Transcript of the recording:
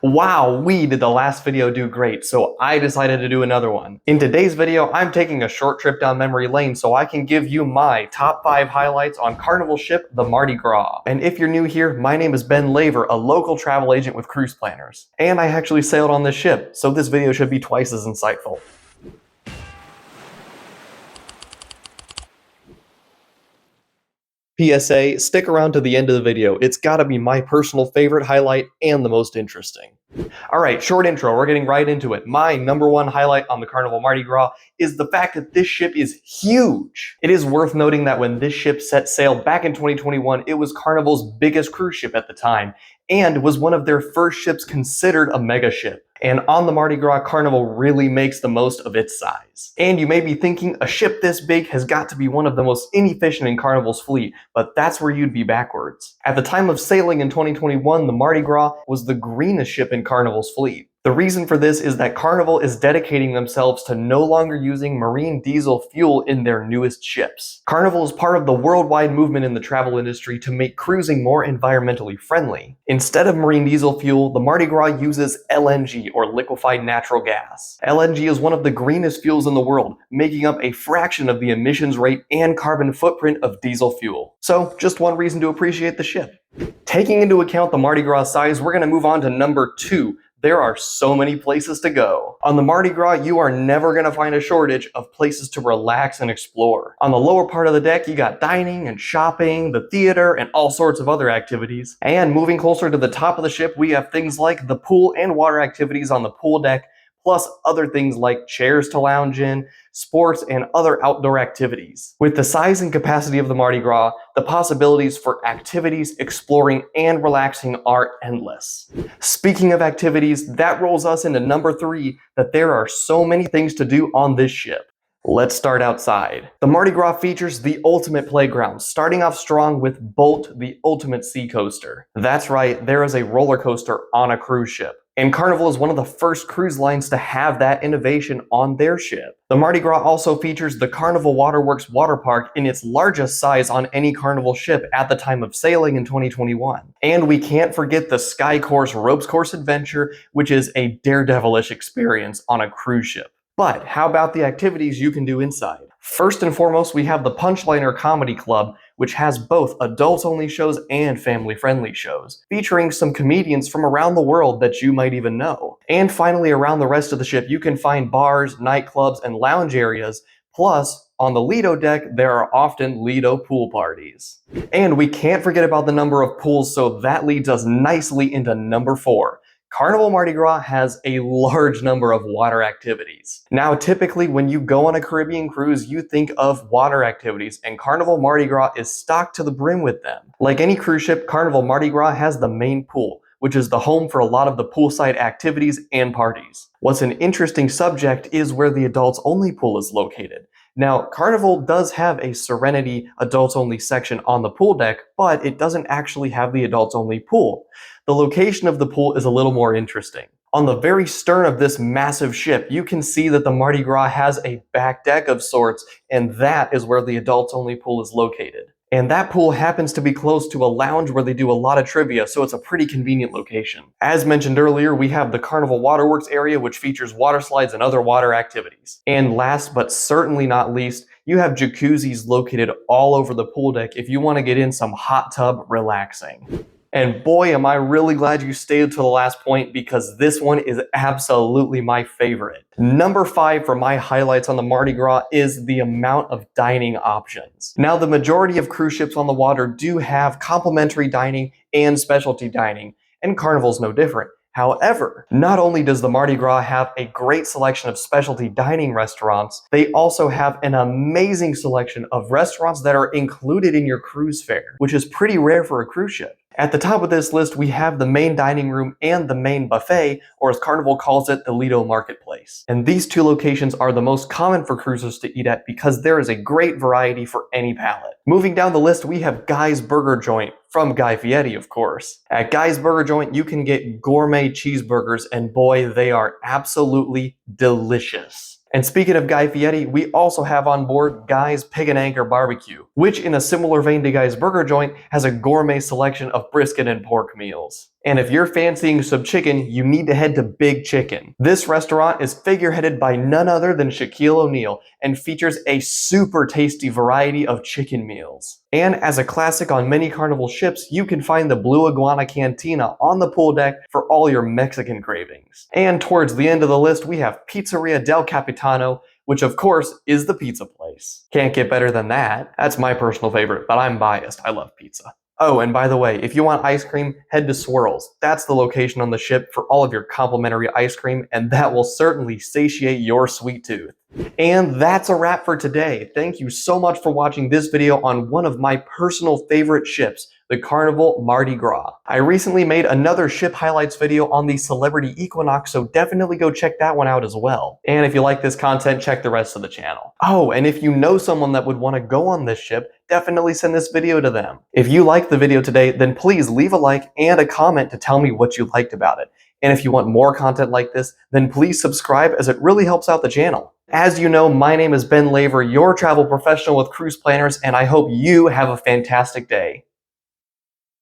Wow, did the last video do great, so I decided to do another one. In today's video, I'm taking a short trip down memory lane so I can give you my top 5 highlights on Carnival ship, the Mardi Gras. And if you're new here, my name is Ben Laver, a local travel agent with Cruise Planners. And I actually sailed on this ship, so this video should be twice as insightful. PSA, stick around to the end of the video. It's gotta be my personal favorite highlight and the most interesting. Alright, short intro, we're getting right into it. My number one highlight on the Carnival Mardi Gras is the fact that this ship is huge. It is worth noting that when this ship set sail back in 2021, it was Carnival's biggest cruise ship at the time, and was one of their first ships considered a mega ship. And on the Mardi Gras, Carnival really makes the most of its size. And you may be thinking, a ship this big has got to be one of the most inefficient in Carnival's fleet, but that's where you'd be backwards. At the time of sailing in 2021, the Mardi Gras was the greenest ship in Carnival's fleet. The reason for this is that Carnival is dedicating themselves to no longer using marine diesel fuel in their newest ships. Carnival is part of the worldwide movement in the travel industry to make cruising more environmentally friendly. Instead of marine diesel fuel, the Mardi Gras uses LNG, or liquefied natural gas. LNG is one of the greenest fuels in the world, making up a fraction of the emissions rate and carbon footprint of diesel fuel. So, just one reason to appreciate the ship. Taking into account the Mardi Gras size, we're going to move on to number 2. There are so many places to go. On the Mardi Gras, you are never going to find a shortage of places to relax and explore. On the lower part of the deck, you got dining and shopping, the theater, and all sorts of other activities. And moving closer to the top of the ship, we have things like the pool and water activities on the pool deck, plus other things like chairs to lounge in, sports, and other outdoor activities. With the size and capacity of the Mardi Gras, the possibilities for activities, exploring, and relaxing are endless. Speaking of activities, that rolls us into number 3, that there are so many things to do on this ship. Let's start outside. The Mardi Gras features the ultimate playground, starting off strong with Bolt, the ultimate sea coaster. That's right, there is a roller coaster on a cruise ship. And Carnival is one of the first cruise lines to have that innovation on their ship. The Mardi Gras also features the Carnival Waterworks water park in its largest size on any Carnival ship at the time of sailing in 2021. And we can't forget the Sky Course Ropes Course Adventure, which is a daredevilish experience on a cruise ship. But how about the activities you can do inside? First and foremost, we have the Punchliner Comedy Club, which has both adults-only shows and family-friendly shows, featuring some comedians from around the world that you might even know. And finally, around the rest of the ship, you can find bars, nightclubs, and lounge areas. Plus, on the Lido deck, there are often Lido pool parties. And we can't forget about the number of pools, so that leads us nicely into number 4. Carnival Mardi Gras has a large number of water activities. Now, typically when you go on a Caribbean cruise, you think of water activities, and Carnival Mardi Gras is stocked to the brim with them. Like any cruise ship, Carnival Mardi Gras has the main pool, which is the home for a lot of the poolside activities and parties. What's an interesting subject is where the adults-only pool is located. Now, Carnival does have a Serenity adults-only section on the pool deck, but it doesn't actually have the adults-only pool. The location of the pool is a little more interesting. On the very stern of this massive ship, you can see that the Mardi Gras has a back deck of sorts, and that is where the adults-only pool is located. And that pool happens to be close to a lounge where they do a lot of trivia, so it's a pretty convenient location. As mentioned earlier, we have the Carnival Waterworks area, which features water slides and other water activities. And last but certainly not least, you have jacuzzis located all over the pool deck if you want to get in some hot tub relaxing. And boy, am I really glad you stayed to the last point, because this one is absolutely my favorite. Number 5 for my highlights on the Mardi Gras is the amount of dining options. Now, the majority of cruise ships on the water do have complimentary dining and specialty dining, and Carnival's no different. However, not only does the Mardi Gras have a great selection of specialty dining restaurants, they also have an amazing selection of restaurants that are included in your cruise fare, which is pretty rare for a cruise ship. At the top of this list, we have the main dining room and the main buffet, or as Carnival calls it, the Lido Marketplace. And these two locations are the most common for cruisers to eat at because there is a great variety for any palate. Moving down the list, we have Guy's Burger Joint, from Guy Fieri, of course. At Guy's Burger Joint, you can get gourmet cheeseburgers, and boy, they are absolutely delicious. And speaking of Guy Fieri, we also have on board Guy's Pig and Anchor Barbecue, which in a similar vein to Guy's Burger Joint has a gourmet selection of brisket and pork meals. And if you're fancying some chicken, you need to head to Big Chicken. This restaurant is figureheaded by none other than Shaquille O'Neal and features a super tasty variety of chicken meals. And as a classic on many Carnival ships, you can find the Blue Iguana Cantina on the pool deck for all your Mexican cravings. And towards the end of the list, we have Pizzeria del Capitano, which of course is the pizza place. Can't get better than that. That's my personal favorite, but I'm biased. I love pizza. Oh, and by the way, if you want ice cream, head to Swirls. That's the location on the ship for all of your complimentary ice cream, and that will certainly satiate your sweet tooth. And that's a wrap for today. Thank you so much for watching this video on one of my personal favorite ships, the Carnival Mardi Gras. I recently made another ship highlights video on the Celebrity Equinox, so definitely go check that one out as well. And if you like this content, check the rest of the channel. Oh, and if you know someone that would want to go on this ship, definitely send this video to them. If you liked the video today, then please leave a like and a comment to tell me what you liked about it. And if you want more content like this, then please subscribe, as it really helps out the channel. As you know, my name is Ben Laver, your travel professional with Cruise Planners, and I hope you have a fantastic day.